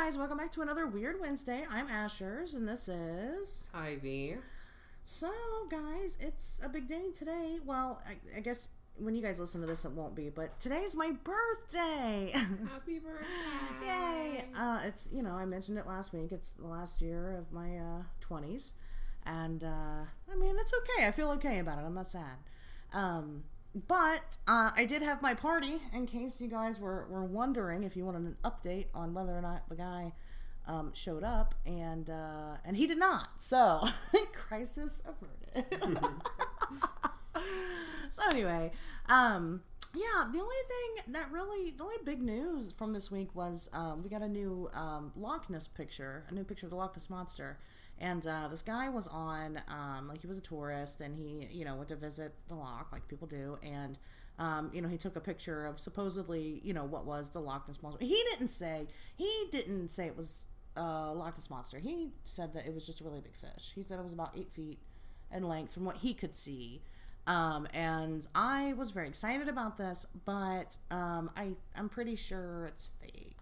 guys, welcome back to another Weird Wednesday. I'm Ashers, and this is... Ivy. So, guys, it's a big day today. Well, I guess when you guys listen to this, it won't be, but today's my birthday! Happy birthday! Yay! It's, I mentioned it last week. It's the last year of my 20s, and, it's okay. I feel okay about it. I'm not sad. But I did have my party, in case you guys were wondering if you wanted an update on whether or not the guy showed up, and he did not. So, crisis averted. So anyway, the only big news from this week was we got a new Loch Ness picture, a new picture of the Loch Ness Monster. And this guy was on, he was a tourist, and he, went to visit the Loch, like people do, and, he took a picture of supposedly, what was the Loch Ness Monster. He didn't say it was a Loch Ness Monster. He said that it was just a really big fish. He said it was about 8 feet in length from what he could see. And I was very excited about this, but I'm pretty sure it's fake.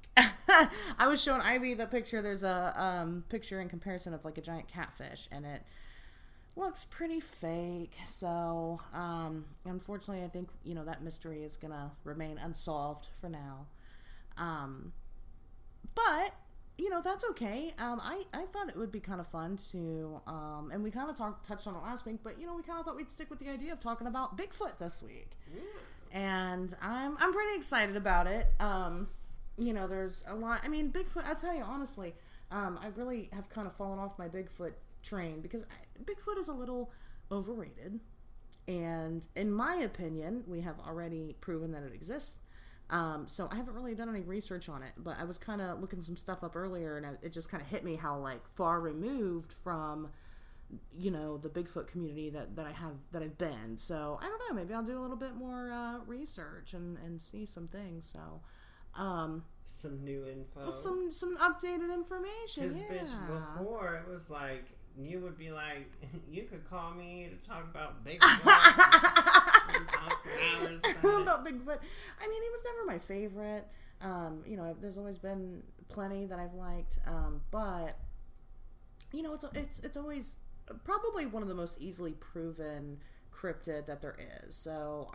I was showing Ivy the picture. There's a picture in comparison of like a giant catfish, and it looks pretty fake. So, unfortunately, I think, that mystery is gonna remain unsolved for now. But, that's okay. I thought it would be kind of fun to, and we kind of touched on it last week, but, we kind of thought we'd stick with the idea of talking about Bigfoot this week. Yeah. And I'm pretty excited about it. There's a lot. Bigfoot, I'll tell you honestly, I really have kind of fallen off my Bigfoot train because Bigfoot is a little overrated. And in my opinion, we have already proven that it exists. So I haven't really done any research on it, but I was kind of looking some stuff up earlier, and it just kind of hit me how far removed from, the Bigfoot community that I've been. So I don't know, maybe I'll do a little bit more research and see some things. So some new info, some updated information. Because bitch, before it was like you would be like, you could call me to talk about Bigfoot. Talk for hours about Bigfoot. He was never my favorite. There's always been plenty that I've liked, but it's always probably one of the most easily proven cryptid that there is. So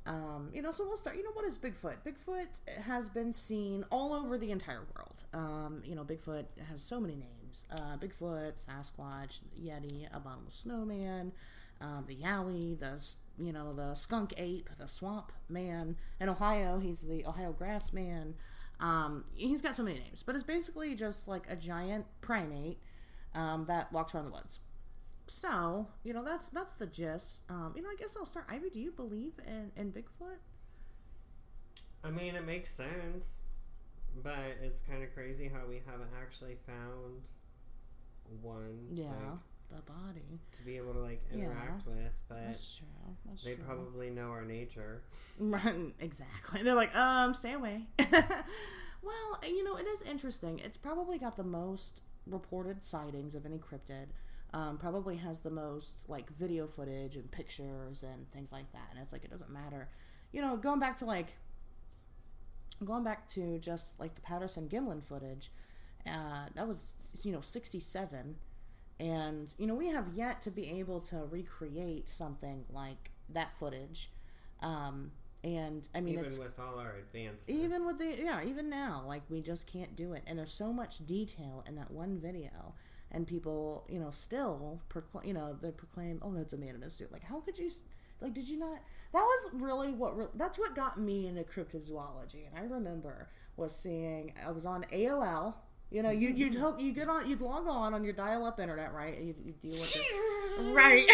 so we'll start. What is Bigfoot? Bigfoot has been seen all over the entire world. Bigfoot has so many names. Bigfoot, Sasquatch, Yeti, Abominable Snowman, the Yowie, the skunk ape, the swamp man. In Ohio, he's the Ohio grass man. He's got so many names, but it's basically just like a giant primate that walks around the woods. So, that's the gist. I guess I'll start. Ivy, do you believe in Bigfoot? It makes sense, but it's kind of crazy how we haven't actually found one. Yeah, the body. To be able to, interact with, but that's true. They probably know our nature. Right, exactly. They're like, stay away. Well, it is interesting. It's probably got the most reported sightings of any cryptid. Probably has the most video footage and pictures and things like that, and it's it doesn't matter, going back to just the Patterson-Gimlin footage, that was 1967, and we have yet to be able to recreate something like that footage, and even with all our advances, even now we just can't do it, and there's so much detail in that one video. And people, still proclaim, oh, that's a man in a suit. How could you, did you not? That was really that's what got me into cryptozoology. And I remember I was on AOL. You'd log on your dial-up internet, right? And you'd deal with it. Right.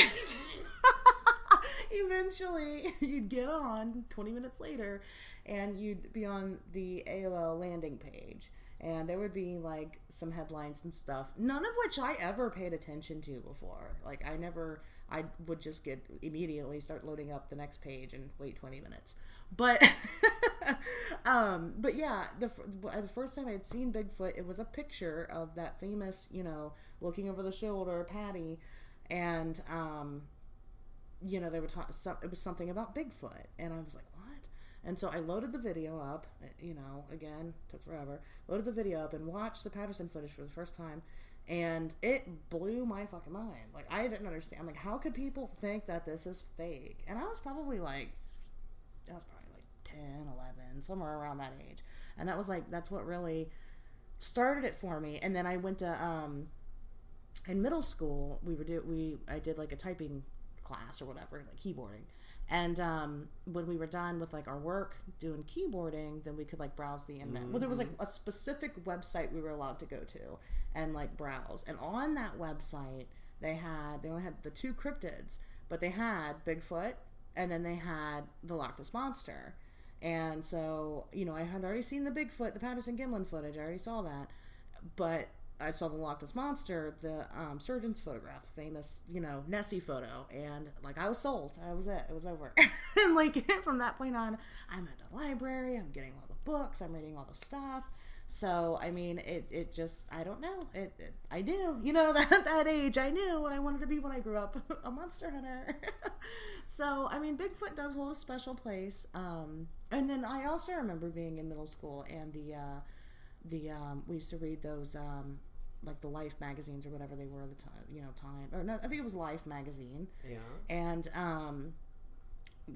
Eventually, you'd get on 20 minutes later, and you'd be on the AOL landing page. And there would be some headlines and stuff, none of which I ever paid attention to before. I would just immediately start loading up the next page and wait 20 minutes. But, yeah, the first time I had seen Bigfoot, it was a picture of that famous, looking over the shoulder, Patty, and, they were it was something about Bigfoot, and I was like, what? And so I loaded the video up, you know, again, took forever, loaded the video up and watched the Patterson footage for the first time, and it blew my fucking mind. Like, I didn't understand. I'm like, how could people think that this is fake? And I was probably like 10, 11, somewhere around that age. And that was like, that's what really started it for me. And then I went to, in middle school, I did like a typing class or whatever, like keyboarding. And when we were done with like our work doing keyboarding, then we could like browse the internet. Well, there was like a specific website we were allowed to go to and like browse. And on that website, they only had the two cryptids, but they had Bigfoot and then they had the Loch Ness Monster. And so, you know, I had already seen the Bigfoot, the Patterson-Gimlin footage. I already saw that. But I saw the Loch Ness Monster, the surgeon's photograph, the famous, you know, Nessie photo. And, like, I was sold. I was it. It was over. And, like, from that point on, I'm at the library. I'm getting all the books. I'm reading all the stuff. So, I mean, it just, I don't know. I knew, you know, that age, I knew what I wanted to be when I grew up, a monster hunter. So, I mean, Bigfoot does hold a special place. And then I also remember being in middle school and we used to read those, like the Life magazines or whatever they were at the time, you know, Time, or no, I think it was Life magazine. Yeah. And,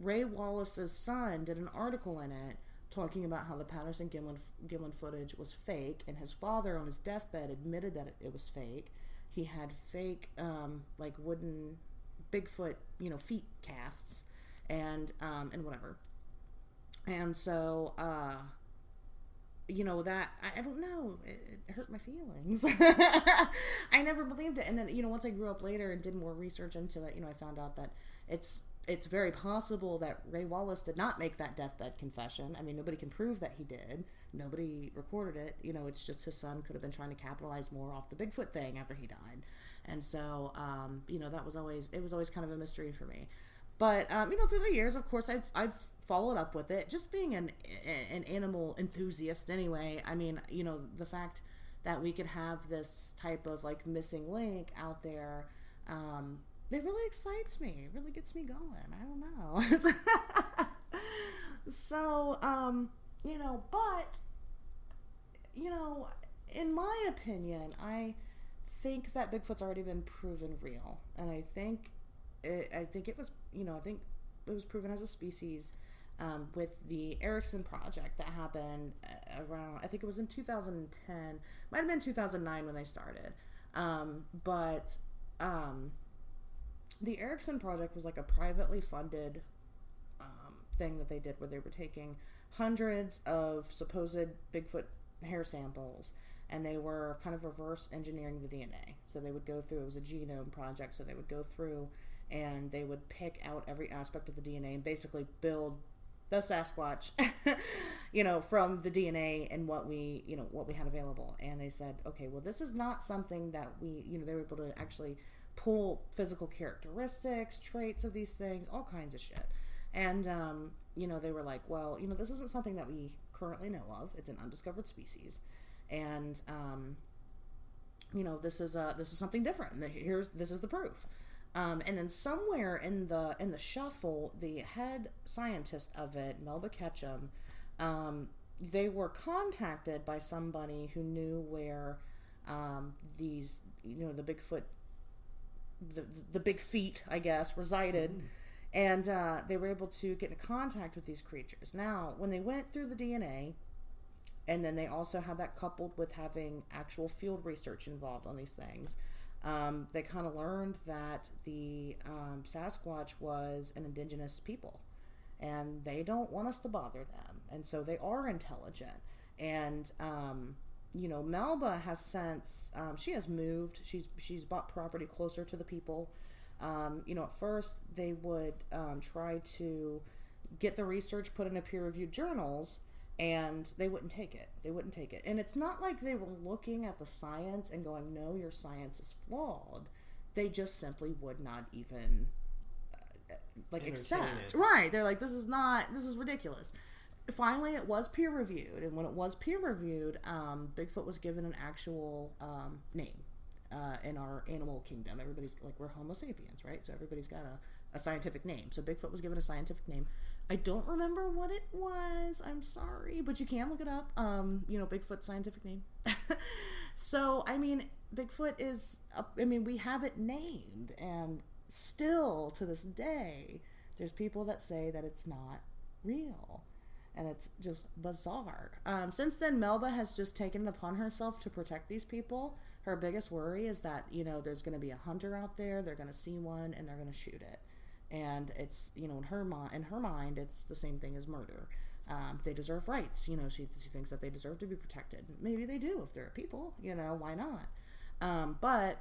Ray Wallace's son did an article in it talking about how the Patterson-Gimlin footage was fake, and his father on his deathbed admitted that it was fake. He had fake, like wooden Bigfoot, you know, feet casts, and whatever. And so, you know, that, I don't know, it hurt my feelings. I never believed it. And then, you know, once I grew up later and did more research into it, you know, I found out that it's very possible that Ray Wallace did not make that deathbed confession. I mean, nobody can prove that he did. Nobody recorded it. You know, it's just his son could have been trying to capitalize more off the Bigfoot thing after he died. And so, you know, it was always kind of a mystery for me. But, you know, through the years, of course, I've followed up with it. Just being an animal enthusiast anyway. I mean, you know, the fact that we could have this type of, like, missing link out there, it really excites me. It really gets me going. I don't know. So, you know, but, you know, in my opinion, I think that Bigfoot's already been proven real. And I think it was, you know, I think it was proven as a species with the Erickson Project that happened around, I think it was in 2010. Might have been 2009 when they started. But the Erickson Project was like a privately funded thing that they did where they were taking hundreds of supposed Bigfoot hair samples and they were kind of reverse engineering the DNA. So they would go through, it was a genome project, so they would go through and they would pick out every aspect of the DNA and basically build the Sasquatch, you know, from the DNA and what we had available. And they said, okay, well, this is not something that we, you know, they were able to actually pull physical characteristics, traits of these things, all kinds of shit. And, you know, they were like, well, you know, this isn't something that we currently know of. It's an undiscovered species. And, you know, this is something different. And this is the proof. And then somewhere in the shuffle, the head scientist of it, Melba Ketchum, they were contacted by somebody who knew where these, you know, the Bigfoot, the big feet, I guess, resided. Mm-hmm. And they were able to get in contact with these creatures. Now, when they went through the DNA, and then they also had that coupled with having actual field research involved on these things, they kind of learned that the Sasquatch was an indigenous people. And they don't want us to bother them. And so they are intelligent. And, you know, Melba has since, she has moved. She's bought property closer to the people. You know, at first they would try to get the research put into peer-reviewed journals, and they wouldn't take it. And it's not like they were looking at the science and going, no, your science is flawed. They just simply would not even, like, accept. Right. They're like, this is ridiculous. Finally, it was peer-reviewed, and when it was peer-reviewed, Bigfoot was given an actual name. In our animal kingdom, everybody's like, we're Homo sapiens, right? So everybody's got a scientific name. So Bigfoot was given a scientific name. I don't remember what it was. I'm sorry, but you can look it up. Bigfoot's scientific name. So, I mean, Bigfoot is, we have it named, and still to this day, there's people that say that it's not real. And it's just bizarre. Since then, Melba has just taken it upon herself to protect these people. Her biggest worry is that, there's going to be a hunter out there, they're going to see one, and they're going to shoot it. And it's, in her mind, it's the same thing as murder. They deserve rights. She thinks that they deserve to be protected. Maybe they do if they're people. Why not? But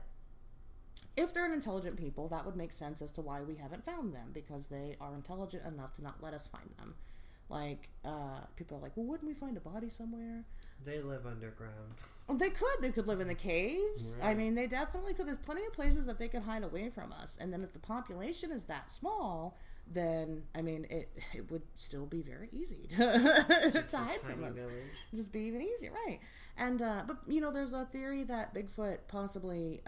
if they're an intelligent people, that would make sense as to why we haven't found them, because they are intelligent enough to not let us find them. Like, people are like, well, wouldn't we find a body somewhere? They live underground. Oh, they could. They could live in the caves. Right. They definitely could. There's plenty of places that they could hide away from us. And then if the population is that small, then, it would still be very easy to just hide from us. Village. Just be even easier, right? And, but, there's a theory that Bigfoot possibly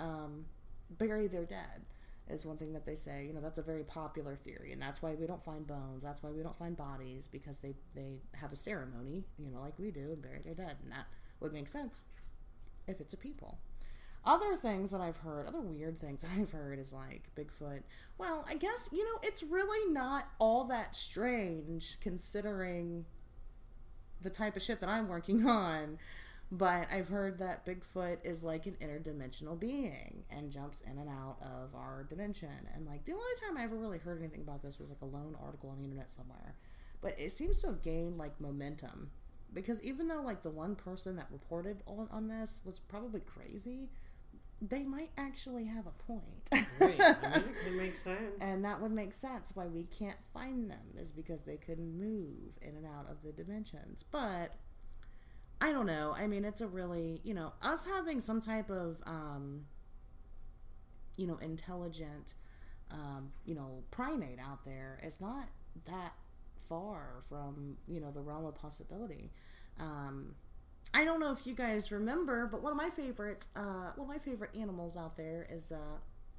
buried their dead. Is one thing that they say. That's a very popular theory, and that's why we don't find bones. That's why we don't find bodies, because they have a ceremony, like we do, and bury their dead, and that would make sense if it's a people. Other things that I've heard, other weird things that I've heard is like Bigfoot. Well, I guess, it's really not all that strange considering the type of shit that I'm working on. But I've heard that Bigfoot is like an interdimensional being and jumps in and out of our dimension. And like the only time I ever really heard anything about this was like a lone article on the internet somewhere. But it seems to have gained like momentum, because even though like the one person that reported on this was probably crazy, they might actually have a point. Right. It could make sense. And that would make sense why we can't find them, is because they can move in and out of the dimensions. But I don't know. It's a really, us having some type of, intelligent, primate out there is not that far from, the realm of possibility. I don't know if you guys remember, but one of my favorite animals out there is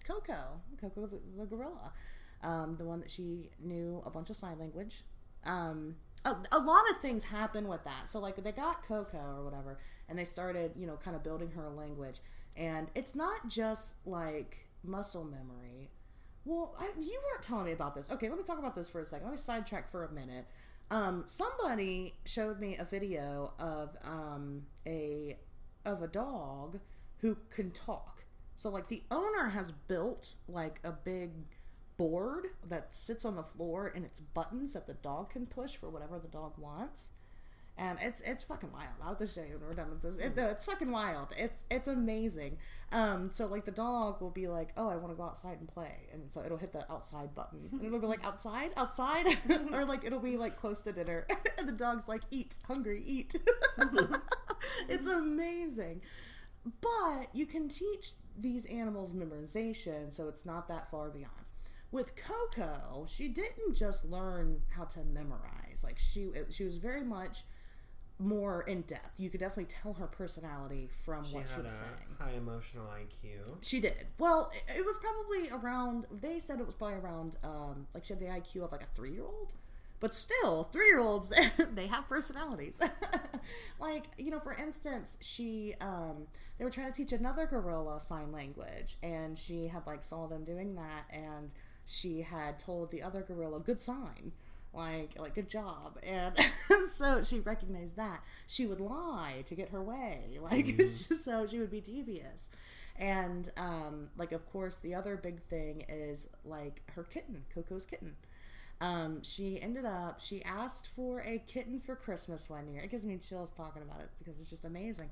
Coco the gorilla, the one that she knew a bunch of sign language. A lot of things happen with that. So, like, they got Coco or whatever, and they started, kind of building her language. And it's not just, like, muscle memory. Well, you weren't telling me about this. Okay, let me talk about this for a second. Let me sidetrack for a minute. Somebody showed me a video of a dog who can talk. So, like, the owner has built, like, a big board that sits on the floor, and it's buttons that the dog can push for whatever the dog wants. And it's fucking wild. I'll have to show you when we're done with this. It's fucking wild. It's amazing. So like the dog will be like, oh, I want to go outside and play, and so it'll hit the outside button, and it'll go like outside, or like it'll be like close to dinner, and the dog's like, eat, hungry, eat. It's amazing. But you can teach these animals memorization, so it's not that far beyond. With Coco, she didn't just learn how to memorize. Like, she was very much more in depth. You could definitely tell her personality from what she was saying. She had a high emotional IQ. She did. Well, it was probably around, they said it was probably around, like she had the IQ of like a 3-year-old. But still, 3-year-olds, they have personalities. Like, for instance, they were trying to teach another gorilla sign language, and she had like saw them doing that, and she had told the other gorilla, good sign, like good job, and so she recognized that. She would lie to get her way, like so she would be devious. And like, of course, the other big thing is like her kitten, Coco's kitten. She asked for a kitten for Christmas one year. It gives me chills talking about it because it's just amazing.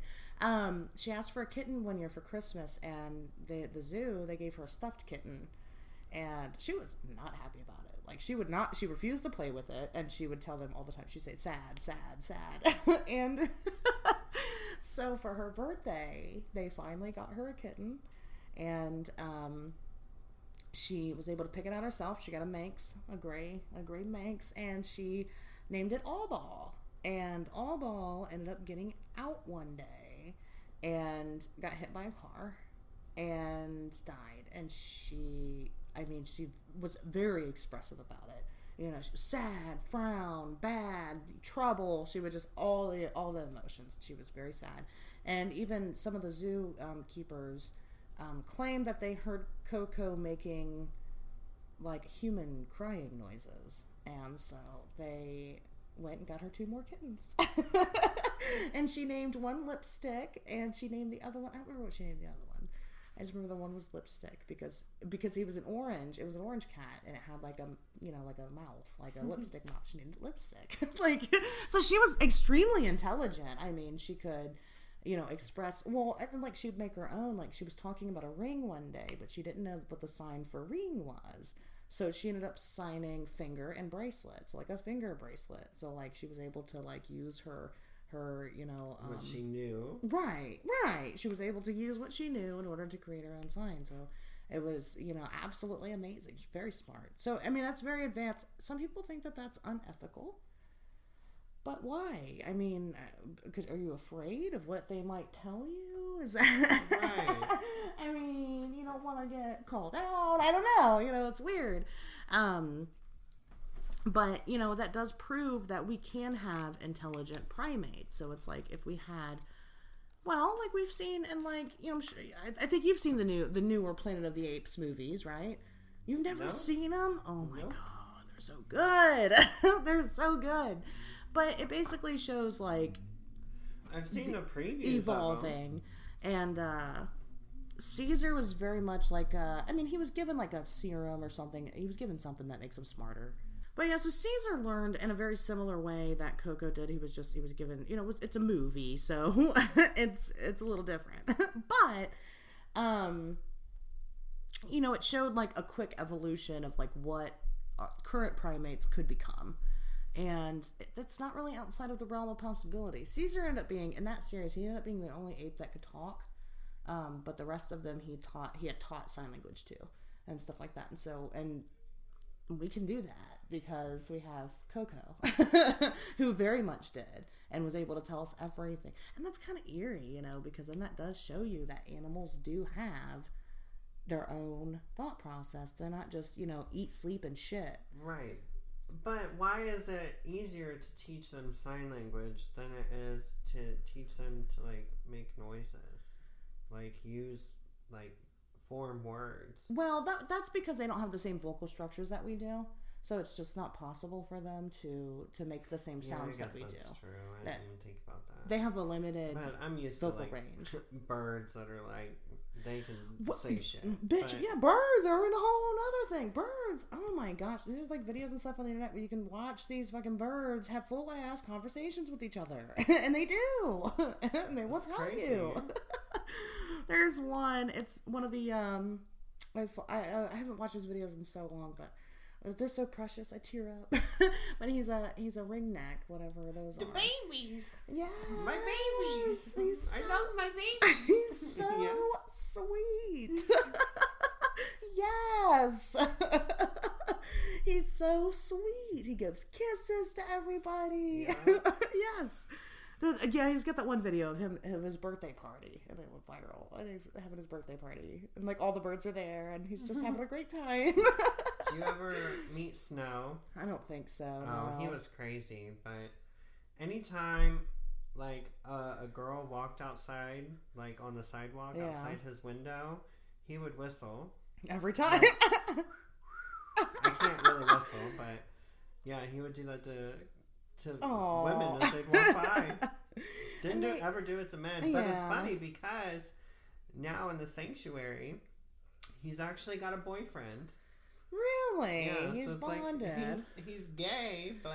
She asked for a kitten one year for Christmas, and the zoo, they gave her a stuffed kitten. And she was not happy about it. Like, she refused to play with it, and she would tell them all the time, she'd say, sad, sad, sad. And so for her birthday, they finally got her a kitten, and she was able to pick it out herself. She got a Manx, a gray Manx, and she named it All Ball. And All Ball ended up getting out one day and got hit by a car and died. And she was very expressive about it. You know, she was sad, frown, bad, trouble. She would just all the emotions. She was very sad. And even some of the zoo keepers claimed that they heard Coco making like human crying noises. And so they went and got her 2 more kittens. And she named one Lipstick, and she named the other one, I don't remember what she named the other one. I just remember the one was Lipstick because he was an orange. It was an orange cat, and it had like a, you know, like a mouth, like a lipstick mouth. She named it Lipstick. Like, so she was extremely intelligent. I mean, she could, you know, express, well, and then like she'd make her own. Like, she was talking about a ring one day, but she didn't know what the sign for ring was. So she ended up signing finger and bracelets, like a finger bracelet. So like she was able to like use her, you know, what she knew. Right. She was able to use what she knew in order to create her own sign. So it was, you know, absolutely amazing. She's very smart. So, I mean, that's very advanced. Some people think that that's unethical. But why? I mean, because are you afraid of what they might tell you? Is that right? I mean, you don't want to get called out. I don't know. You know, it's weird. But, you know, that does prove that we can have intelligent primates. So it's like if we had, well, like we've seen in like, you know, I think you've seen the newer Planet of the Apes movies, right? You've never seen them? Oh my God, they're so good. They're so good. But it basically shows like I've seen the previews evolving, and Caesar was very much like I mean, he was given like a serum or something. He was given something that makes him smarter. But yeah, so Caesar learned in a very similar way that Coco did. He was given, you know, it's a movie, so it's a little different. But you know, it showed like a quick evolution of like what current primates could become. And that's not really outside of the realm of possibility. Caesar ended up being, in that series, he ended up being the only ape that could talk. But the rest of them he had taught sign language to and stuff like that. And so, and we can do that because we have Coco, who very much did and was able to tell us everything. And that's kind of eerie, you know, because then that does show you that animals do have their own thought process. They're not just, you know, eat, sleep, and shit. Right. But why is it easier to teach them sign language than it is to teach them to, like, make noises? Like, use, like, form words. Well, that's because they don't have the same vocal structures that we do. So it's just not possible for them to make the same sounds that we do. That's true. I didn't even think about that. They have a limited but I'm used vocal to, like, range. Birds that are, like, they can say shit. Bitch, yeah, birds are in a whole other thing. Birds, oh my gosh. There's like videos and stuff on the internet where you can watch these fucking birds have full ass conversations with each other. And they do. And they will tell you. There's one, it's one of the, I haven't watched his videos in so long, but they're so precious, I tear up. But he's a ringneck, whatever those are. The babies. Yeah. My babies. I love my babies. He's so sweet. Yes. He's so sweet. He gives kisses to everybody. Yeah. Yes. Yeah, he's got that one video of him of his birthday party, and it went viral. And he's having his birthday party, and like all the birds are there, and he's just having a great time. Did you ever meet Snow? I don't think so. Oh, no. He was crazy. But anytime, like a girl walked outside, like on the sidewalk outside his window, he would whistle every time. Like, I can't really whistle, but yeah, he would do that to women as they'd walk by. Didn't ever do it to men. But it's funny because now in the sanctuary, he's actually got a boyfriend. Really? Yeah, he's so bonded. Like, he's gay, but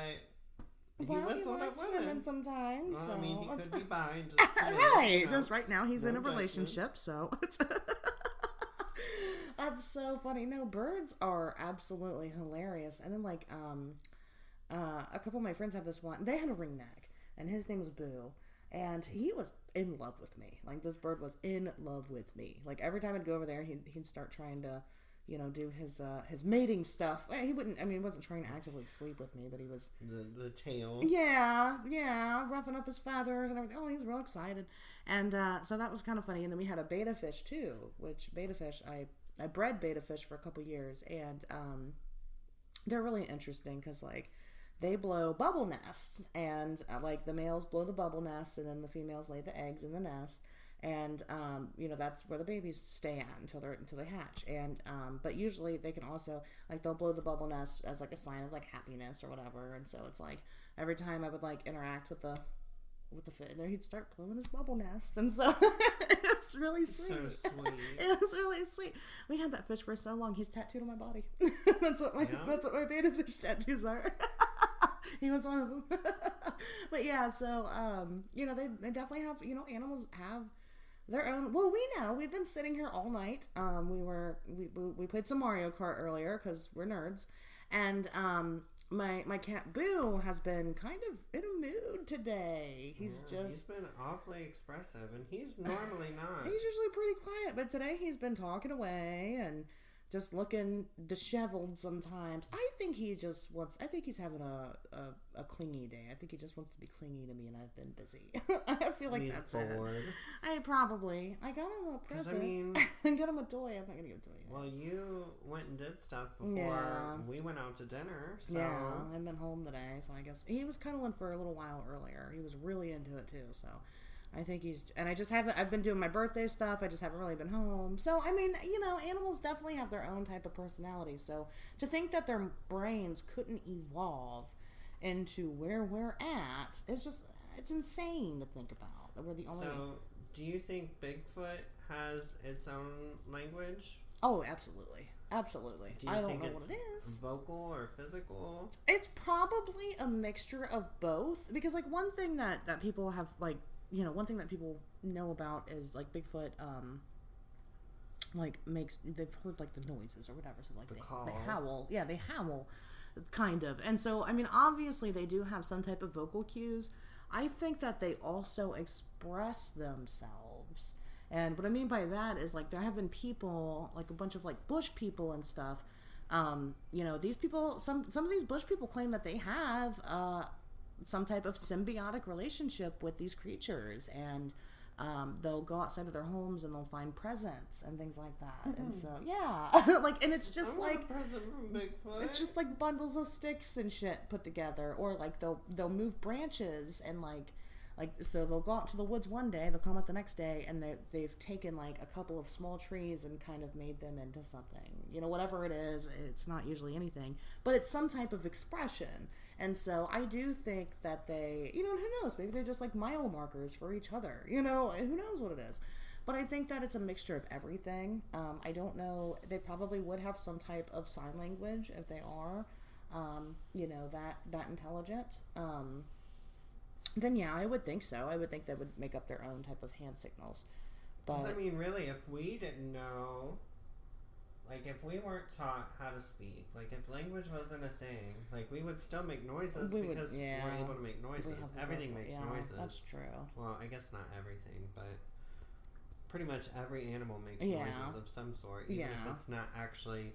he whistled at women sometimes. Well, so. I mean, he could be bi and just right. You know, Just right now he's in a judgment. relationship, so that's so funny. No, birds are absolutely hilarious. And then like a couple of my friends have this one. They had a ringneck, and his name was Boo, and he was in love with me. Like, this bird was in love with me. Like, every time I'd go over there, he'd start trying to, you know, do his mating stuff. He wouldn't. I mean, he wasn't trying to actively sleep with me, but he was the tail. Yeah, roughing up his feathers and everything. Oh, he was real excited, and so that was kind of funny. And then we had a betta fish too, which betta fish I bred betta fish for a couple years, and they're really interesting because, like, they blow bubble nests, and like the males blow the bubble nest, and then the females lay the eggs in the nest, and that's where the babies stay at until they hatch. And but usually they can also, like, they'll blow the bubble nest as like a sign of like happiness or whatever. And so it's like every time I would like interact with the fish, and he'd start blowing his bubble nest, and so it's really sweet. So sweet. It was really sweet. We had that fish for so long. He's tattooed on my body. That's what my beta fish tattoos are. He was one of them. But yeah, so they definitely have, animals have their own. Well, we've been sitting here all night. We played some Mario Kart earlier because we're nerds, and my cat Boo has been kind of in a mood today. He's been awfully expressive, and he's normally not. He's usually pretty quiet, but today he's been talking away and just looking disheveled sometimes. I think he's having a clingy day. I think he just wants to be clingy to me, and I've been busy. I feel like that's bored. I got him a present. I got him a toy. I'm not going to give it to him yet. Well, you went and did stuff before we went out to dinner. So. Yeah, I've been home today, so I guess he was cuddling for a little while earlier. He was really into it, too, so I think I've been doing my birthday stuff. I just haven't really been home. So, I mean, animals definitely have their own type of personality. So, to think that their brains couldn't evolve into where we're at, it's insane to think about. That we're the only. So, do you think Bigfoot has its own language? Oh, absolutely. Absolutely. I don't know what it is. Vocal or physical? It's probably a mixture of both. Because, like, one thing that people have, like, one thing that people know about is, like, Bigfoot, they've heard, like, the noises or whatever, so, like, they howl. Yeah, they howl, kind of. And so, I mean, obviously they do have some type of vocal cues. I think that they also express themselves. And what I mean by that is, like, there have been people, like, a bunch of, like, bush people and stuff, these people, some of these bush people claim that they have, some type of symbiotic relationship with these creatures, and they'll go outside of their homes and they'll find presents and things like that. Mm-hmm. And so like, and it's just like it's just like bundles of sticks and shit put together, or like they'll move branches and like so they'll go out to the woods one day, they'll come out the next day, and they've taken like a couple of small trees and kind of made them into something, whatever it is. It's not usually anything, but it's some type of expression. And so I do think that they, who knows, maybe they're just like mile markers for each other, who knows what it is. But I think that it's a mixture of everything. I don't know, they probably would have some type of sign language if they are, that intelligent. Then yeah, I would think so. I would think they would make up their own type of hand signals. But I mean, really, if we didn't know, like, if we weren't taught how to speak, like, if language wasn't a thing, like, we would still make noises we're able to make noises. Everything makes noises. That's true. Well, I guess not everything, but pretty much every animal makes noises of some sort, even if it's not actually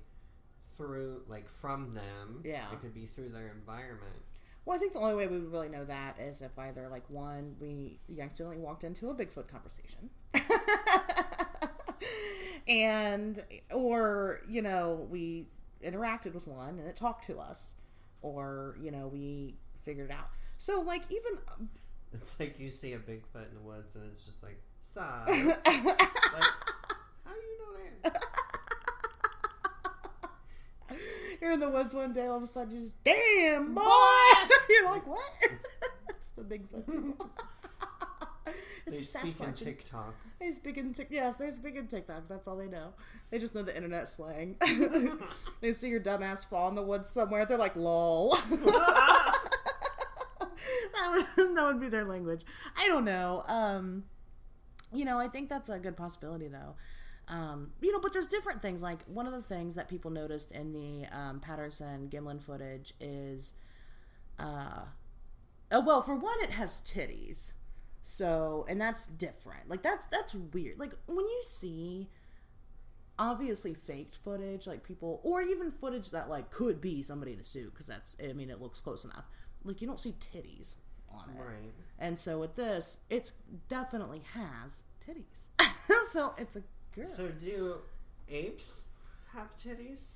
through, like, from them. Yeah. It could be through their environment. Well, I think the only way we would really know that is if either, like, one, we accidentally walked into a Bigfoot conversation. Or we interacted with one and it talked to us, or, we figured it out. So, like, even... It's like you see a Bigfoot in the woods and it's just like, sigh. Like, how do you know that? You're in the woods one day, all of a sudden you just, damn, boy! You're like, what? It's the Bigfoot people. They speak in TikTok. They speak in TikTok. That's all they know. They just know the internet slang. They see your dumbass fall in the woods somewhere. They're like, lol. That would be their language. I don't know. I think that's a good possibility, though. But there's different things. Like, one of the things that people noticed in the Patterson-Gimlin footage is, well, for one, it has titties. So, and that's different. Like, that's weird. Like, when you see obviously faked footage, like people, or even footage that, like, could be somebody in a suit, because it looks close enough. Like, you don't see titties on it. Right. And so with this, it's definitely has titties. So, it's a girl. So, do apes have titties?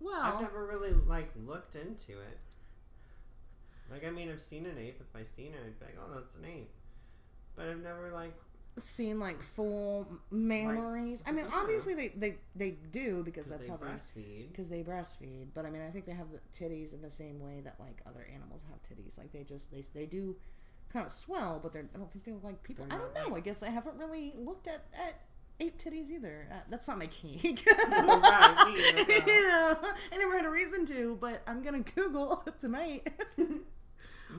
Well, I've never really looked into it. I mean, I've seen an ape. If I seen it, I'd be like, oh, that's an ape. But I've never seen full mammaries. I mean, obviously they do because that's how breastfeed. Because they breastfeed. But I mean, I think they have the titties in the same way that other animals have titties. They do kind of swell, but I don't think they're like people. I don't know. I guess I haven't really looked at ape titties either. That's not my kink. Right, I never had a reason to, but I'm gonna Google tonight.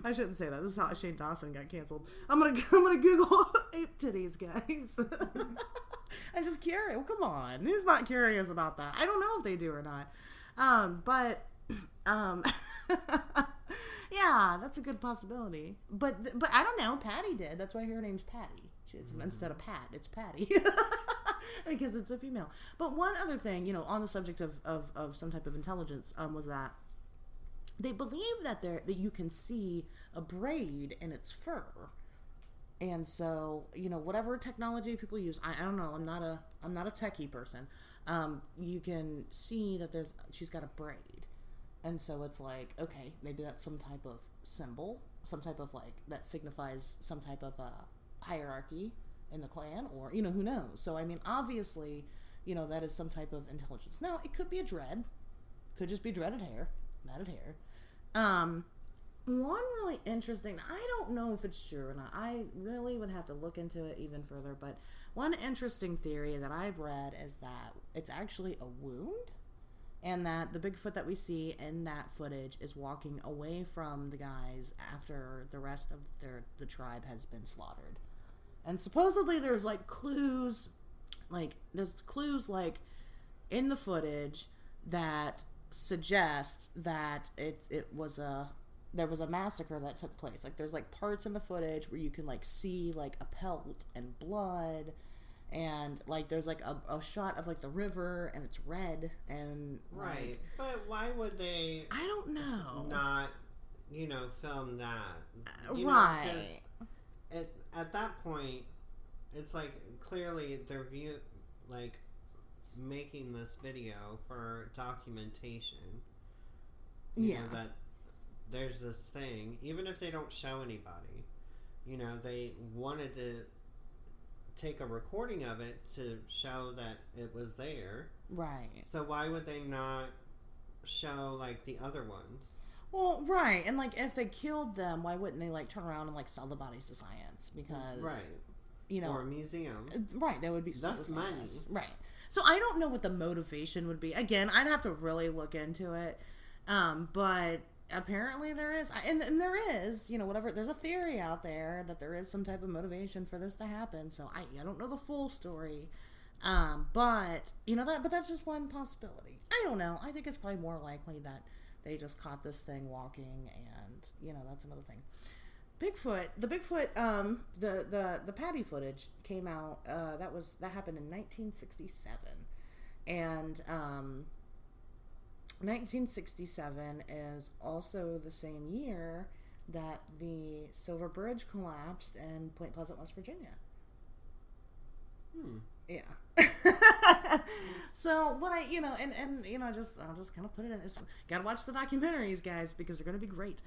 I shouldn't say that. This is how Shane Dawson got canceled. I'm gonna Google ape titties, guys. I'm just curious. Well, come on, who's not curious about that? I don't know if they do or not. Yeah, that's a good possibility. But I don't know. Patty did. That's why her name's Patty. Instead of Pat, it's Patty. Because it's a female. But one other thing, on the subject of some type of intelligence, was that they believe that you can see a braid in its fur. And so, whatever technology people use, I don't know, I'm not a techie person. You can see that she's got a braid. And so it's okay, maybe that's some type of symbol, some type of that signifies some type of hierarchy in the clan, or who knows. So I mean, obviously, that is some type of intelligence. Now it could be a dread, could just be matted hair. One really interesting, I don't know if it's true or not, I really would have to look into it even further, but one interesting theory that I've read is that it's actually a wound, and that the Bigfoot that we see in that footage is walking away from the guys after the rest of the tribe has been slaughtered. And supposedly there's clues, in the footage that suggest that there was a massacre that took place. There's parts in the footage where you can see a pelt and blood, and there's a shot of the river and it's red and right. But why would they? I don't know. Not film that. Right. At that point, it's clearly they're making this video for documentation. You know, that there's this thing, even if they don't show anybody, they wanted to take a recording of it to show that it was there. Right. So why would they not show the other ones? Well, right. And if they killed them, why wouldn't they turn around and sell the bodies to science? Because right. Or a museum. Right, that would be that's money. Right. So I don't know what the motivation would be. Again, I'd have to really look into it. But apparently there is, and there is, whatever, there's a theory out there that there is some type of motivation for this to happen. So I don't know the full story. But that's just one possibility. I don't know. I think it's probably more likely that they just caught this thing walking, and that's another thing. The Bigfoot, the Patty footage came out. That happened in 1967, and 1967 is also the same year that the Silver Bridge collapsed in Point Pleasant, West Virginia. Yeah. So what I'll just kind of put it in this. Gotta watch the documentaries, guys, because they're gonna be great.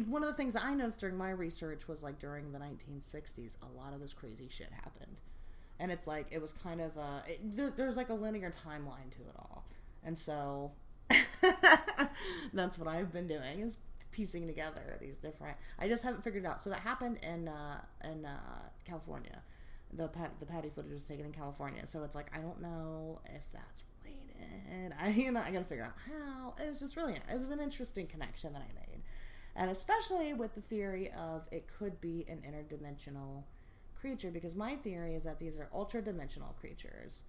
One of the things that I noticed during my research was during the 1960s, a lot of this crazy shit happened, and it's it was kind of there's a linear timeline to it all, and so that's what I've been doing, is piecing together these different. I just haven't figured it out. So that happened in California. The Patty footage was taken in California, so it's I don't know if that's related. I gotta figure out how. It was just really, it was an interesting connection that I made, and especially with the theory of it could be an interdimensional creature, because my theory is that these are ultra-dimensional creatures,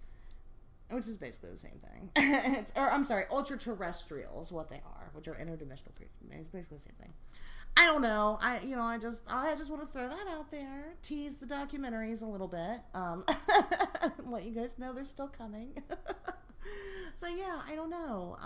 which is basically the same thing. Ultra-terrestrial is what they are, which are interdimensional creatures. It's basically the same thing. I don't know. I just want to throw that out there. Tease the documentaries a little bit. Let you guys know they're still coming. So yeah, I don't know.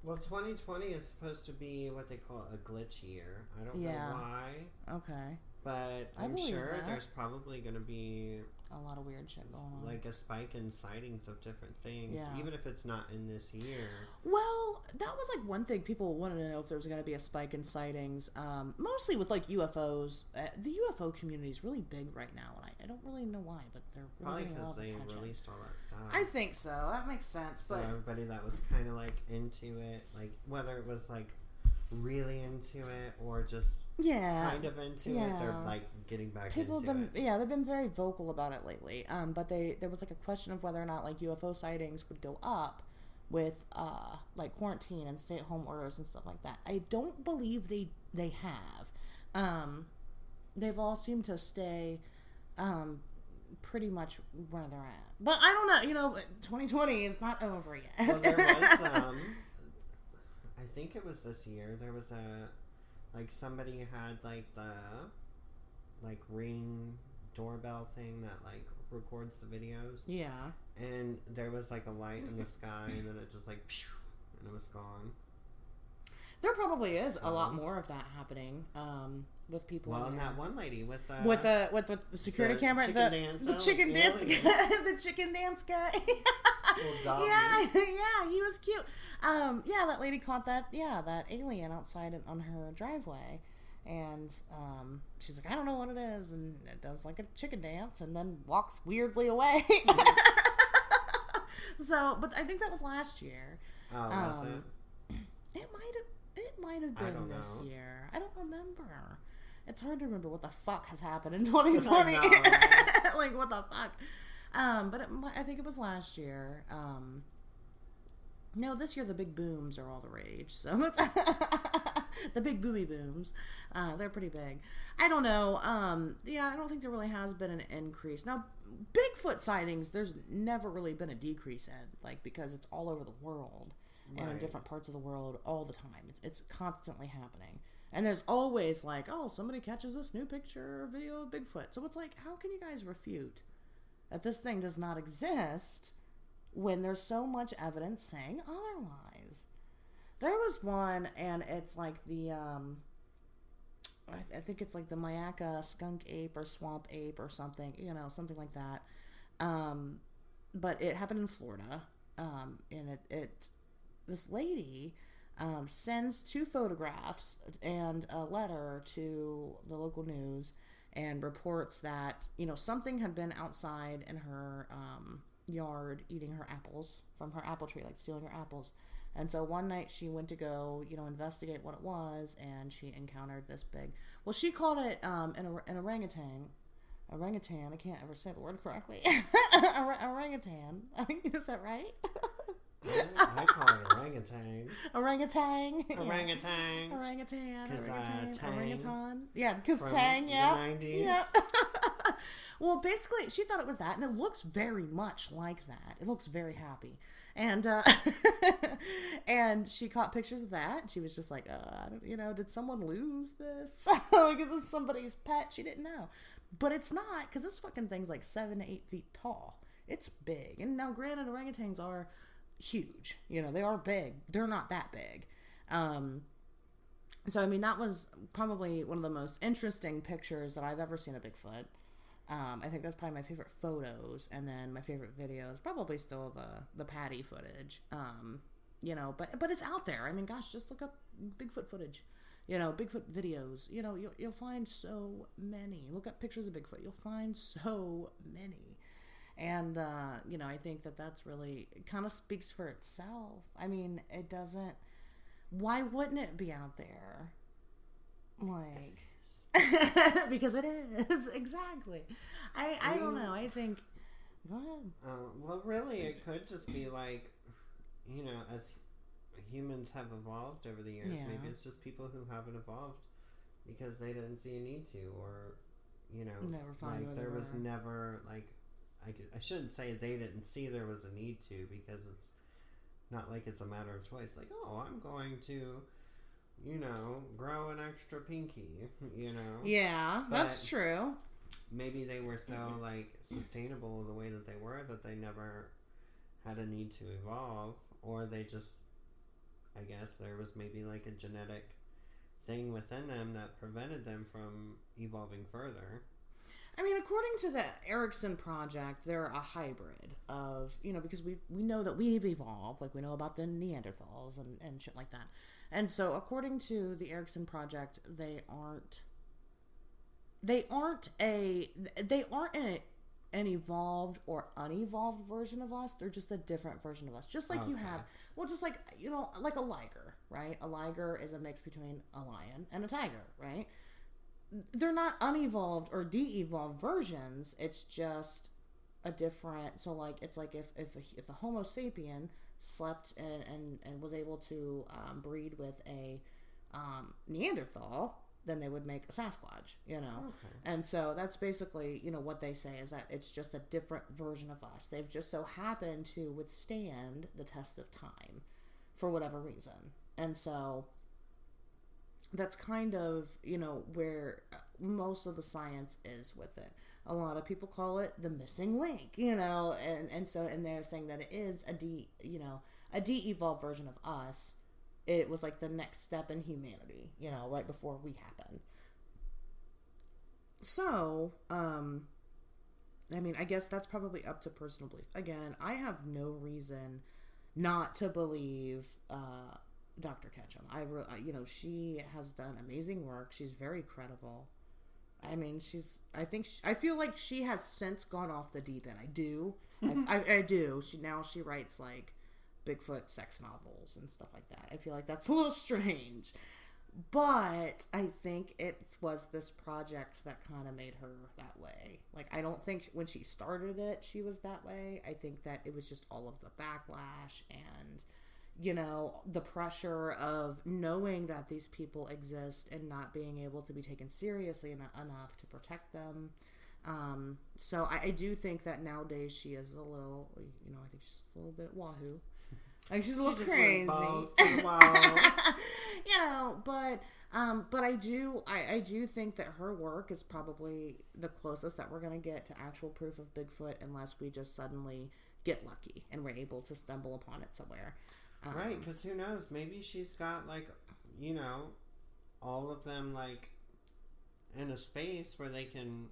Well, 2020 is supposed to be what they call a glitch year. I don't know why. Okay. But I'm sure there's probably going to be a lot of weird shit going on. Like a spike in sightings of different things, even if it's not in this year. Well, that was like one thing people wanted to know, if there was going to be a spike in sightings. Mostly with like UFOs. The UFO community is really big right now, and I don't really know why, but they're really probably because they released all that stuff. I think so. That makes sense. So but everybody that was kind of like into it, like whether it was like really into it or just kind of into it, they're like getting back into it. They've been very vocal about it lately. But there was like a question of whether or not like UFO sightings would go up with like quarantine and stay-at-home orders and stuff like that. I don't believe they have. They've all seemed to stay pretty much where they're at. But I don't know. 2020 is not over yet. Well, there was I think it was this year. There was somebody had like the Ring doorbell thing that like records the videos. Yeah. And there was like a light in the sky, and then it just like, and it was gone. There probably is a lot more of that happening with people. Well, and that one lady with the security camera, the chicken dance guy, the chicken dance guy. Yeah, he was cute. That lady caught that alien outside on her driveway, and she's like, I don't know what it is, and it does like a chicken dance, and then walks weirdly away. So, but I think that was last year. Oh, was it? It might have been this year. I don't remember. It's hard to remember what the fuck has happened in 2020. Like, what the fuck? But I think it was last year. No, this year the big booms are all the rage. So that's the big boomy booms. They're pretty big. I don't know. I don't think there really has been an increase. Now, Bigfoot sightings, there's never really been a decrease in, like, because it's all over the world. Right. And in different parts of the world all the time. It's constantly happening. And there's always like, oh, somebody catches this new picture or video of Bigfoot. So it's like, how can you guys refute that this thing does not exist when there's so much evidence saying otherwise? There was one, and it's like the, I think it's like the Mayaca skunk ape or swamp ape or something, something like that. But it happened in Florida, and this lady sends 2 photographs and a letter to the local news and reports that, something had been outside in her yard eating her apples from her apple tree, like stealing her apples. And so one night she went to go, investigate what it was, and she encountered this big, well, she called it an orangutan. Orangutan, I can't ever say the word correctly. Orangutan. Is that right? I call it orangutan. Orangutan. Orangutan. Orangutan. Because orangutan. Yeah, because Tang, yeah. The 90s. Yeah. Well, basically, she thought it was that, and it looks very much like that. It looks very happy. And and she caught pictures of that, and she was just like, I don't, did someone lose this? Like, is this somebody's pet? She didn't know. But it's not, because this fucking thing's like 7 to 8 feet tall. It's big. And now, granted, orangutans are huge. They are big. They're not that big. So, I mean, that was probably one of the most interesting pictures that I've ever seen of Bigfoot. I think that's probably my favorite photos, and then my favorite video is probably still the Patty footage. But it's out there. I mean, gosh, just look up Bigfoot footage. Bigfoot videos. You'll find so many. Look up pictures of Bigfoot. You'll find so many. And, I think that's really, it kind of speaks for itself. I mean, it doesn't, why wouldn't it be out there? Like, because it is, exactly. I don't know, I think, go ahead. Well, really, it could just be like, as humans have evolved over the years, maybe it's just people who haven't evolved because they didn't see a need to, or, never find like, there was never, like, I shouldn't say they didn't see there was a need to, because it's not like it's a matter of choice. Like, oh, I'm going to, grow an extra pinky, Yeah, but that's true. Maybe they were so, like, sustainable the way that they were that they never had a need to evolve, or they just, I guess there was maybe, like, a genetic thing within them that prevented them from evolving further. I mean, according to the Erickson Project, they're a hybrid of, because we know that we've evolved, like we know about the Neanderthals and shit like that. And so according to the Erickson Project, they aren't an evolved or unevolved version of us. They're just a different version of us. Just like you have, just like, like a liger, right? A liger is a mix between a lion and a tiger, right? They're not unevolved or de-evolved versions. It's just a different, so like, it's like if a Homo sapien slept and was able to breed with a Neanderthal, then they would make a Sasquatch, Okay. And so that's basically, what they say is that it's just a different version of us. They've just so happened to withstand the test of time for whatever reason. And so that's kind of, where most of the science is with it. A lot of people call it the missing link, and they're saying that it is a de-evolved version of us. It was like the next step in humanity, right before we happened. So, I mean, I guess that's probably up to personal belief. Again, I have no reason not to believe Dr. Ketchum. She has done amazing work. She's very credible. I mean, I feel like she has since gone off the deep end. I do. I do. She writes like Bigfoot sex novels and stuff like that. I feel like that's a little strange. But I think it was this project that kind of made her that way. Like, I don't think when she started it, she was that way. I think that it was just all of the backlash and, the pressure of knowing that these people exist and not being able to be taken seriously enough to protect them. So I do think that nowadays she is a little, I think she's a little bit wahoo. Like she's a little crazy. But I do think that her work is probably the closest that we're going to get to actual proof of Bigfoot, unless we just suddenly get lucky and we're able to stumble upon it somewhere. Right, because who knows? Maybe she's got like, all of them like in a space where they can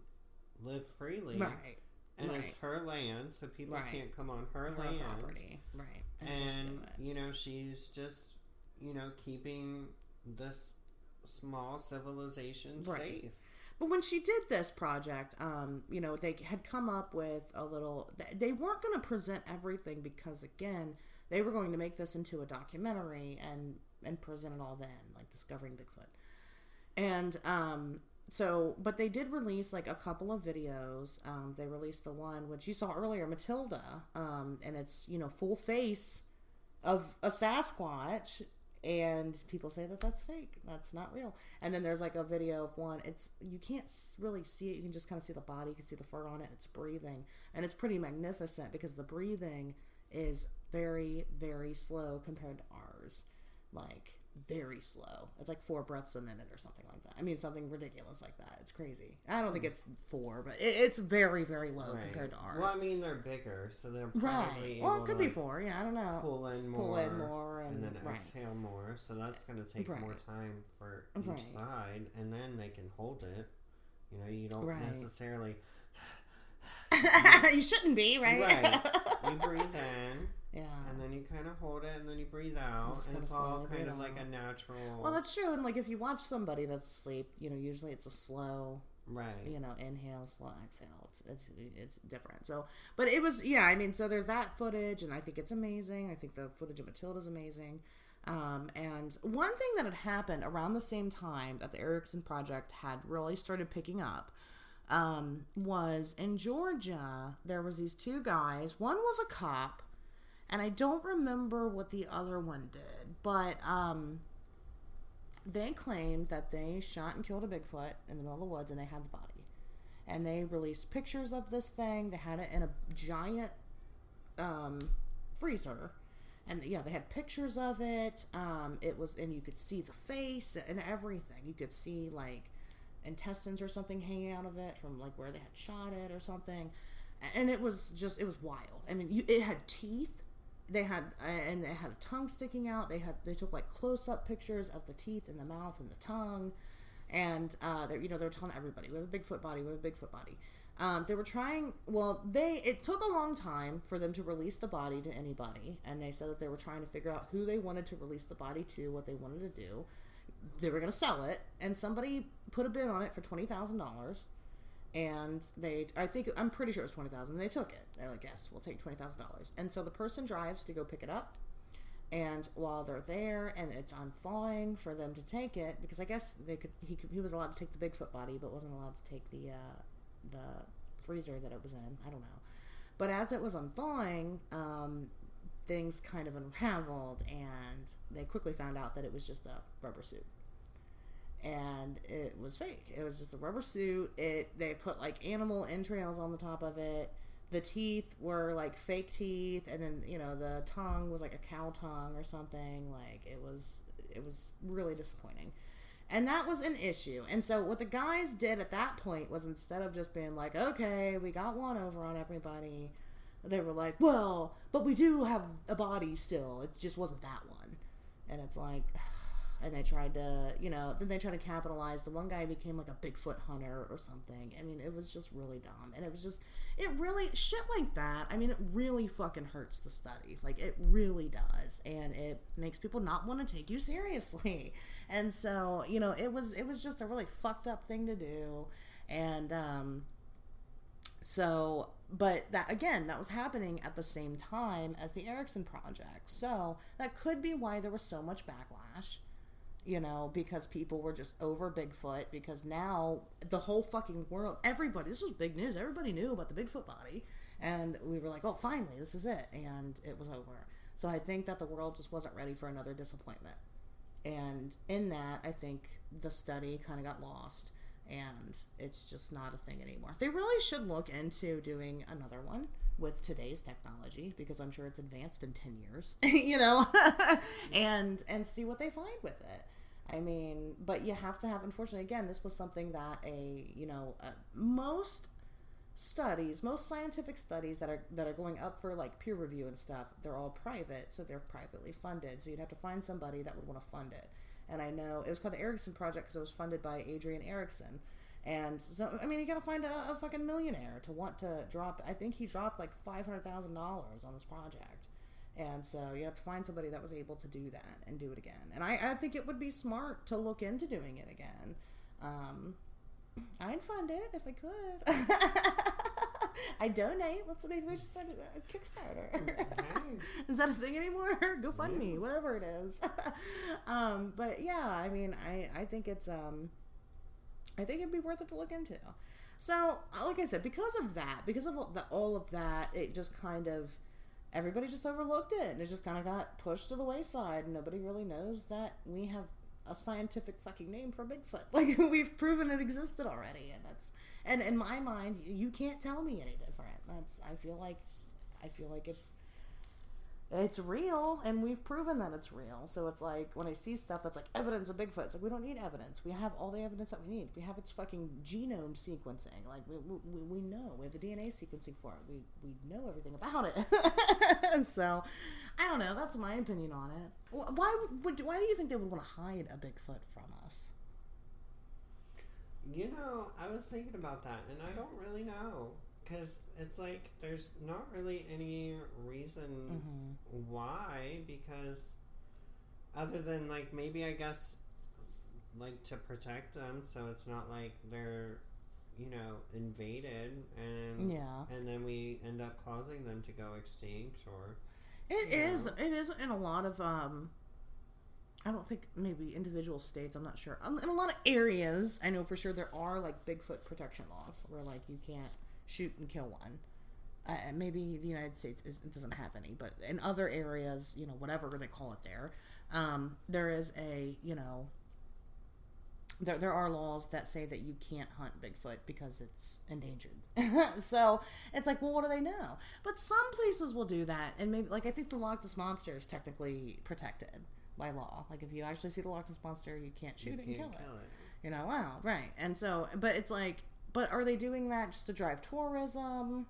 live freely. Right. And it's her land, so people can't come on her land. Property. Right. And, she's just, keeping this small civilization safe. But when she did this project, they had come up with a little... They weren't going to present everything because, again, they were going to make this into a documentary and present it all then, like Discovering Bigfoot. And... but they did release like a couple of videos. They released the one which you saw earlier, Matilda, and it's full face of a Sasquatch, and people say that that's fake, that's not real. And then there's like a video of one. You can't really see it. You can just kind of see the body. You can see the fur on it. It's breathing, and it's pretty magnificent because the breathing is very, very slow compared to ours. Like, very slow. It's like 4 breaths a minute or something like that. I mean, something ridiculous like that. It's crazy. I don't think it's 4, but it's very, very low compared to ours. Well, I mean, they're bigger, so they're probably able well, it could be 4. Yeah, I don't know. Pull in more, and then exhale more. So that's going to take more time for each side, and then they can hold it. You don't necessarily... You shouldn't be, right? Right. You breathe in. Yeah. And then you kind of hold it, and then you breathe out, and it's all kind of like a natural... Well, that's true, and like if you watch somebody that's asleep, usually it's a slow... Right. Inhale, slow exhale. It's different. So, but it was, so there's that footage, and I think it's amazing. I think the footage of Matilda's amazing. And one thing that had happened around the same time that the Erickson Project had really started picking up was in Georgia, there was these 2 guys. One was a cop, and I don't remember what the other one did, but they claimed that they shot and killed a Bigfoot in the middle of the woods, and they had the body. And they released pictures of this thing. They had it in a giant freezer. And they had pictures of it. It was, and you could see the face and everything. You could see like intestines or something hanging out of it from like where they had shot it or something. And it was wild. I mean, it had teeth they had a tongue sticking out. They took like close-up pictures of the teeth and the mouth and the tongue, and they were telling everybody, we have a Bigfoot body, we have a Bigfoot body. They were trying, it took a long time for them to release the body to anybody, and they said that they were trying to figure out who they wanted to release the body to, what they wanted to do. They were going to sell it, and somebody put a bid on it for $20,000, and I'm pretty sure it was $20,000. They took it. They're like, yes, we'll take $20,000. And so the person drives to go pick it up, and while they're there and it's on thawing for them to take it, because I guess he was allowed to take the Bigfoot body, but wasn't allowed to take the freezer that it was in. I don't know. But as it was unthawing, things kind of unraveled, and they quickly found out that it was just a rubber suit. And it was fake. It was just a rubber suit. They put like animal entrails on the top of it. The teeth were like fake teeth, and then the tongue was like a cow tongue or something. Like it was really disappointing. And that was an issue. And so what the guys did at that point was, instead of just being like, okay, we got one over on everybody, they were like, well, but we do have a body still. It just wasn't that one. And it's like, and they tried to, then they tried to capitalize. The one guy became like a Bigfoot hunter or something. I mean, it was just really dumb. And it really, shit like that, I mean, it really fucking hurts the study. Like, it really does. And it makes people not want to take you seriously. And so, it was just a really fucked up thing to do. And, but that was happening at the same time as the Erickson Project. So that could be why there was so much backlash. Because people were just over Bigfoot, because now the whole fucking world, this was big news. Everybody knew about the Bigfoot body, and we were like, oh, finally, this is it. And it was over. So I think that the world just wasn't ready for another disappointment. And in that, I think the study kind of got lost, and it's just not a thing anymore. They really should look into doing another one with today's technology, because I'm sure it's advanced in 10 years, and see what they find with it. I mean, but you have to have, unfortunately, again, this was something that most scientific studies that are going up for like peer review and stuff, they're all private, so they're privately funded. So you'd have to find somebody that would want to fund it. And I know it was called the Erickson Project because it was funded by Adrian Erickson. And so, I mean, you gotta find a fucking millionaire to want to drop. I think he dropped like $500,000 on this project. And so you have to find somebody that was able to do that and do it again. And I think it would be smart to look into doing it again. I'd fund it if I could. I donate. Maybe we should start a Kickstarter. Is that a thing anymore? Go fund me, whatever it is. But yeah, I mean, I think it's I think it'd be worth it to look into. So, like I said, because of all of that, it just kind of, everybody just overlooked it, and it just kind of got pushed to the wayside, and nobody really knows that we have a scientific fucking name for Bigfoot. Like, we've proven it existed already, and in my mind, you can't tell me any different. I feel like it's real, and we've proven that it's real. So it's like, when I see stuff that's like evidence of Bigfoot, it's like, we don't need evidence. We have all the evidence that we need. We have its fucking genome sequencing. Like, we know. We have the DNA sequencing for it. We know everything about it. So, I don't know. That's my opinion on it. Why do you think they would want to hide a Bigfoot from us? I was thinking about that, and I don't really know. Because it's like, there's not really any reason why, because other than, like, maybe, I guess, like, to protect them, so it's not like they're, invaded, and then we end up causing them to go extinct, or... It is in a lot of, I don't think maybe individual states, I'm not sure. In a lot of areas, I know for sure there are, like, Bigfoot protection laws, where, like, you can't shoot and kill one. Maybe the United States doesn't have any, but in other areas, whatever they call it there is a, there are laws that say that you can't hunt Bigfoot because it's endangered. So it's like, well, what do they know? But some places will do that, and maybe, like, I think the Loch Ness Monster is technically protected by law. Like, if you actually see the Loch Ness Monster, you can't shoot it and kill it. You're not allowed, right? And so, but it's like, but are they doing that just to drive tourism?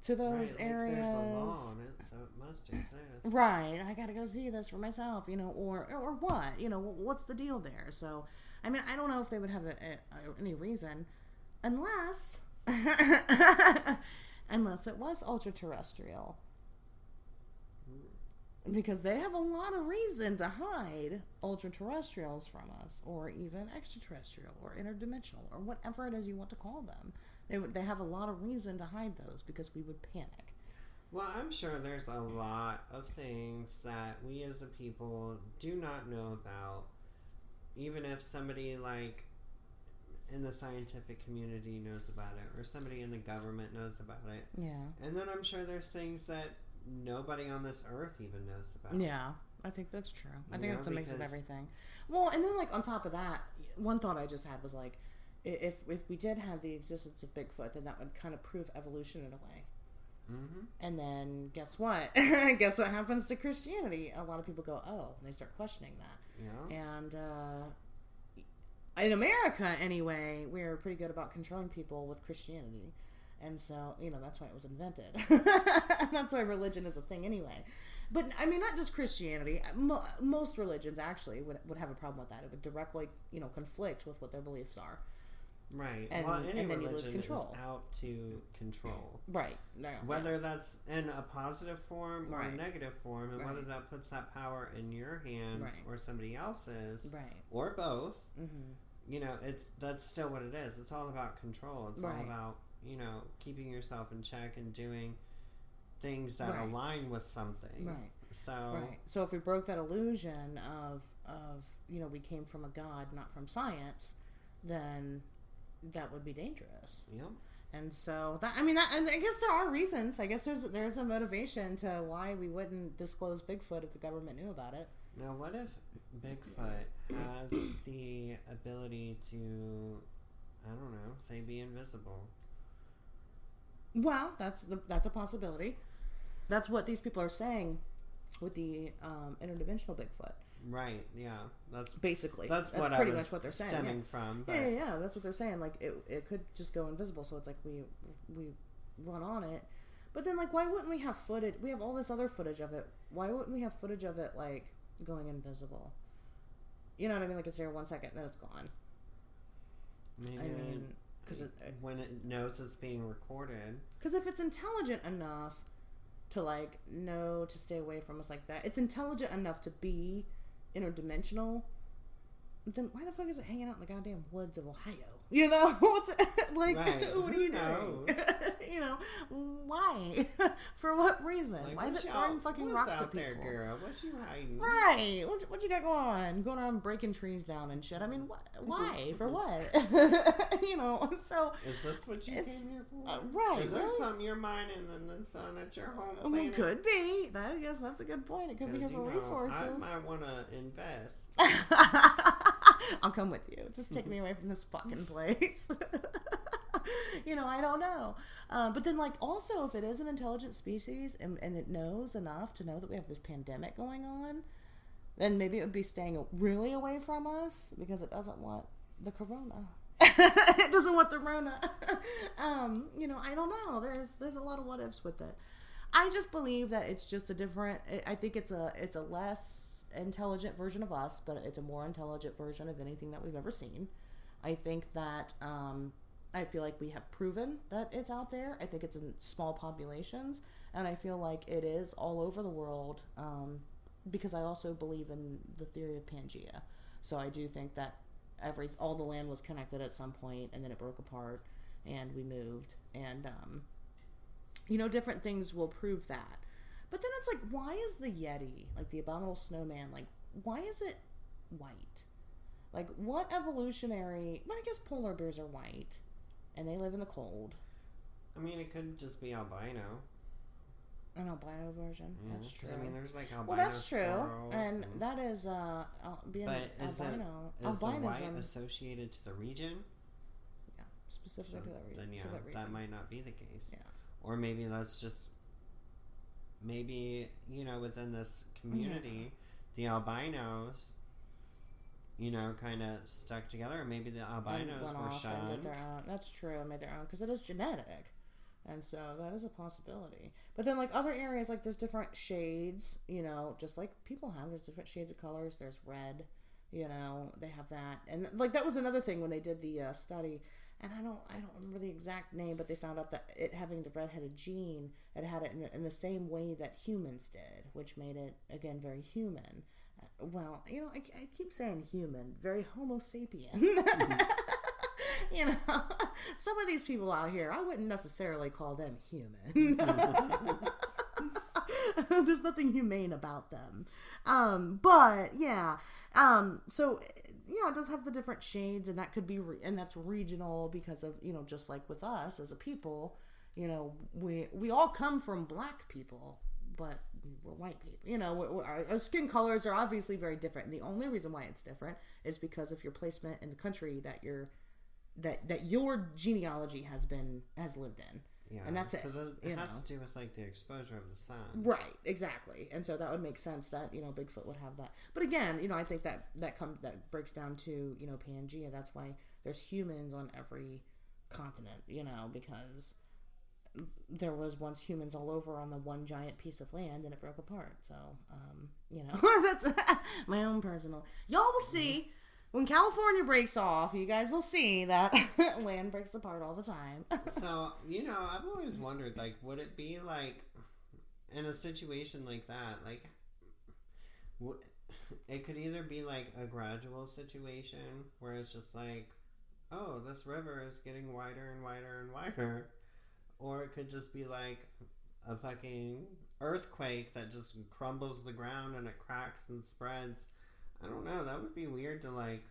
to those areas. There's a law on it, so it must exist. Right. I got to go see this for myself, or what? What's the deal there? So, I mean, I don't know if they would have any reason, unless it was ultra-terrestrial. Because they have a lot of reason to hide ultra-terrestrials from us, or even extraterrestrial, or interdimensional, or whatever it is you want to call them. They have a lot of reason to hide those, because we would panic. Well, I'm sure there's a lot of things that we as a people do not know about, even if somebody like in the scientific community knows about it, or somebody in the government knows about it. Yeah. And then I'm sure there's things that nobody on this earth even knows about. Yeah, I think that's true. I think it's a mix of everything. Well, and then, like, on top of that, one thought I just had was, like, if we did have the existence of Bigfoot, then that would kind of prove evolution in a way. Mm-hmm. And then, guess what? Guess what happens to Christianity? A lot of people go, oh, and they start questioning that. Yeah. And, in America, anyway, we're pretty good about controlling people with Christianity. And so, that's why it was invented. That's why religion is a thing anyway. But, I mean, not just Christianity. Most religions, actually, would have a problem with that. It would directly, conflict with what their beliefs are. Right. And, well, any and then religion you lose control. is out to control. Right. No, whether that's in a positive form or right. a negative form, and right. whether that puts that power in your hands right. or somebody else's, right. or both, mm-hmm. That's still what it is. It's all about control. It's right. all about, keeping yourself in check and doing things that right. align with something. Right. So So if we broke that illusion of we came from a God, not from science, then that would be dangerous. Yep. And so and I guess there are reasons. I guess there's a motivation to why we wouldn't disclose Bigfoot if the government knew about it. Now, what if Bigfoot has the ability to, I don't know, say be invisible? Well, that's a possibility. That's what these people are saying with the interdimensional Bigfoot. Right. Yeah. That's basically that's pretty much what they're saying. Stemming from. But Yeah. That's what they're saying. Like it could just go invisible. So it's like we run on it. But then, like, why wouldn't we have footage? We have all this other footage of it. Why wouldn't we have footage of it, like, going invisible? You know what I mean? Like, it's there 1 second, then it's gone. Maybe because when it knows it's being recorded. Because if it's intelligent enough to, like, know to stay away from us like that, it's intelligent enough to be interdimensional, then why the fuck is it hanging out in the goddamn woods of Ohio? What's like? Right. What are you doing? Why? For what reason? Like, why is it throwing fucking rocks at people? There, girl? What you hiding? Right. What you got going around breaking trees down and shit? I mean, why? For what? So is this what you came here for? Right. Is there something you're mining in the sun at your home planet? Could be. I guess that's a good point. It could be for resources. I might want to invest. I'll come with you. Just take me away from this fucking place. I don't know. But then, like, also, if it is an intelligent species and it knows enough to know that we have this pandemic going on, then maybe it would be staying really away from us because it doesn't want the corona. It doesn't want the rona. I don't know. There's a lot of what ifs with it. I just believe that it's just a different. I think it's a less intelligent version of us, but it's a more intelligent version of anything that we've ever seen. I think that I feel like we have proven that it's out there. I think it's in small populations, and I feel like it is all over the world because I also believe in the theory of Pangea. So I do think that all the land was connected at some point, and then it broke apart, and we moved, and different things will prove that. But then it's like, why is the Yeti, like the abominable snowman, like, why is it white? Like, what evolutionary... Well, I guess polar bears are white, and they live in the cold. I mean, it could just be albino. An albino version? Yeah, that's true. I mean, there's, like, albino Well, that's true. and that is, being but is albino. Is the white associated to the region? Yeah, specifically to that region. Then, yeah, that might not be the case. Yeah. Or maybe that's just... Maybe, within this community, the albinos, kind of stuck together. Or maybe the albinos were shunned. That's true. Made their own. Because it is genetic. And so that is a possibility. But then, like, other areas, like, there's different shades, you know, just like people have. There's different shades of colors. There's red, you know, they have that. And, like, that was another thing when they did the study. And I don't remember the exact name, but they found out that it having the redheaded gene, it had it in the same way that humans did, which made it, again, very human. Well, you know, I keep saying human, very Homo sapien. You know, some of these people out here, I wouldn't necessarily call them human. There's nothing humane about them. But yeah. So yeah, it does have the different shades, and that could be, and that's regional because of, you know, just like with us as a people, you know, we all come from black people, but we're white people. You know, our skin colors are obviously very different. And the only reason why it's different is because of your placement in the country that your genealogy has lived in. Yeah, and that's it. Because it has to do with, like, the exposure of the sun. Right, exactly. And so that would make sense that, you know, Bigfoot would have that. But again, you know, I think that breaks down to, you know, Pangea. That's why there's humans on every continent, you know, because there was once humans all over on the one giant piece of land, and it broke apart. So, you know, that's my own personal. Y'all will see. When California breaks off, you guys will see that land breaks apart all the time. So, you know, I've always wondered, like, would it be, like, in a situation like that, like, it could either be, like, a gradual situation where it's just like, oh, this river is getting wider and wider and wider. Or it could just be, like, a fucking earthquake that just crumbles the ground and it cracks and spreads. I don't know. That would be weird to, like.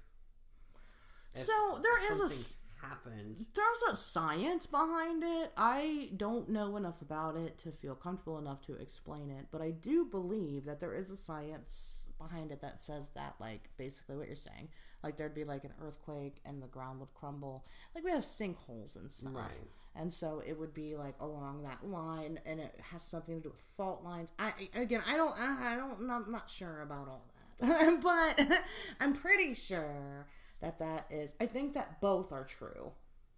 So there's a science behind it. I don't know enough about it to feel comfortable enough to explain it, but I do believe that there is a science behind it that says that, like, basically what you're saying, like, there'd be like an earthquake and the ground would crumble. Like, we have sinkholes and stuff, right? And so it would be like along that line, and it has something to do with fault lines. I'm not sure about all that. But I'm pretty sure that is, I think that both are true.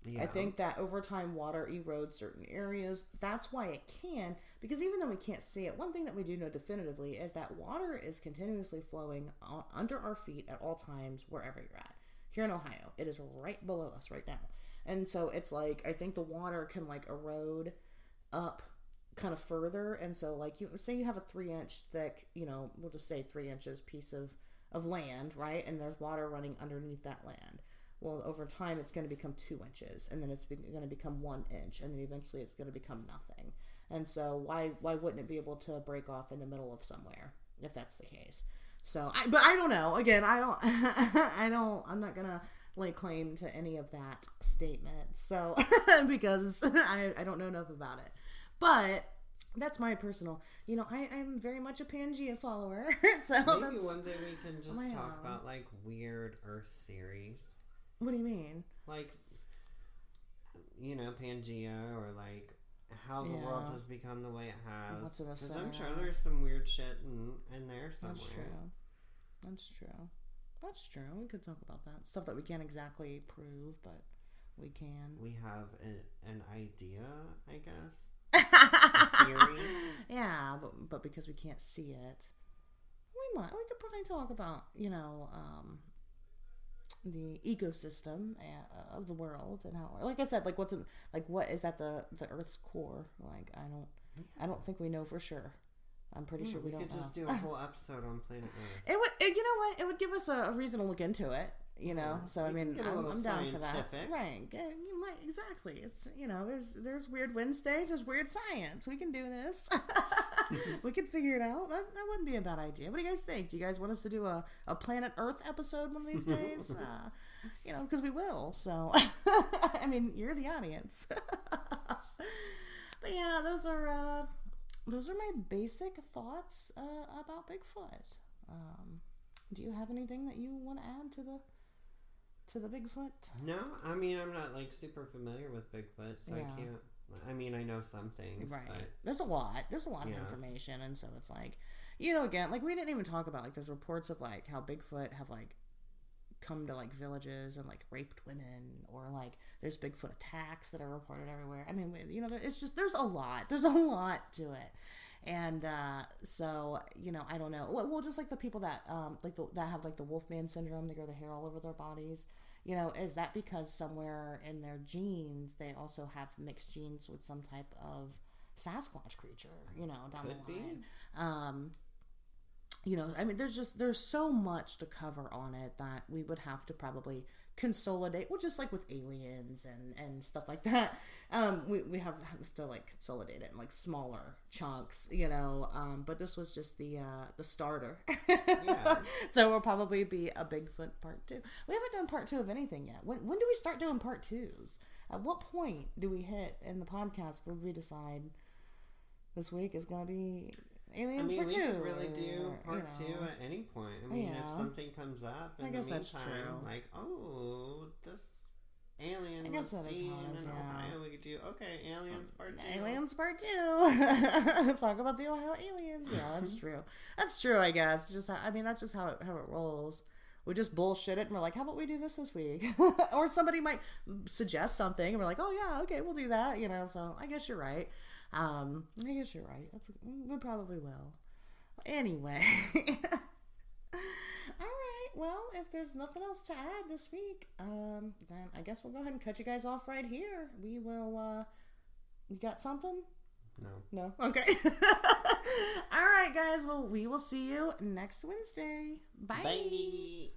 Yeah. I think that over time water erodes certain areas. That's why it can, because even though we can't see it, one thing that we do know definitively is that water is continuously flowing under our feet at all times wherever you're at. Here in Ohio, it is right below us right now. And so it's like, I think the water can, like, erode up kind of further, and so, like, you say you have a 3-inch thick, you know, we'll just say 3 inches piece of land, right, and there's water running underneath that land. Well, over time it's going to become 2 inches, and then it's going to become 1 inch, and then eventually it's going to become nothing. And so why wouldn't it be able to break off in the middle of somewhere if that's the case? So but I don't know. Again, I'm not gonna lay claim to any of that statement, so because I don't know enough about it. But that's my personal, you know, I'm very much a Pangea follower. So maybe one day we can just talk about, like, weird Earth theories. What do you mean? Like, you know, Pangea, or, like, how the world has become the way it has. Because I'm sure there's some weird shit in there somewhere. That's true. We could talk about that. Stuff that we can't exactly prove, but we can. We have an idea, I guess. Theory. Yeah, but because we can't see it, we could probably talk about, you know, the ecosystem of the world, and how, like I said, like, what is at the Earth's core. Like, I don't think we know for sure. I'm pretty sure we don't know. We could just do a whole episode on planet Earth. It would, you know what? It would give us a reason to look into it. You know, so I mean, I'm down for that. Right? Exactly. It's, you know, there's weird Wednesdays. There's weird science. We can do this. We can figure it out. That wouldn't be a bad idea. What do you guys think? Do you guys want us to do a Planet Earth episode one of these days? You know, because we will. So, I mean, you're the audience. But yeah, those are my basic thoughts about Bigfoot. Do you have anything that you want to add to the Bigfoot? No, I mean, I'm not, like, super familiar with Bigfoot, so I can't. I mean, I know some things, right? But there's a lot of information, and so it's like, you know, again, like, we didn't even talk about, like, there's reports of, like, how Bigfoot have, like, come to like villages and like raped women, or like there's Bigfoot attacks that are reported everywhere. I mean, you know, it's just there's a lot to it. And so, you know, I don't know. Well, just like the people that that have like the Wolfman syndrome, they grow the hair all over their bodies. You know, is that because somewhere in their genes they also have mixed genes with some type of Sasquatch creature? You know, down the line. You know, I mean, there's so much to cover on it that we would have to probably consolidate, well, just like with aliens and stuff like that. We have to like consolidate it in like smaller chunks, you know. But this was just the starter. Yeah. There will probably be a Bigfoot part 2. We haven't done part 2 of anything yet. When do we start doing part 2s? At what point do we hit in the podcast where we decide this week is gonna be Aliens part 2? We could really do part 2 at any point. I mean, if something comes up in the meantime, that's true. like, this alien was seen in Ohio, we could do, Aliens part 2. Aliens part 2. Talk about the Ohio aliens. Yeah, that's true. That's true, I guess. That's just how it rolls. We just bullshit it and we're like, how about we do this week? Or somebody might suggest something and we're like, oh yeah, okay, we'll do that, you know. So I guess you're right. We probably will. Anyway. Alright, well, if there's nothing else to add this week, then I guess we'll go ahead and cut you guys off right here. We will, you got something? No? Okay. Alright, guys, well, we will see you next Wednesday. Bye. Bye.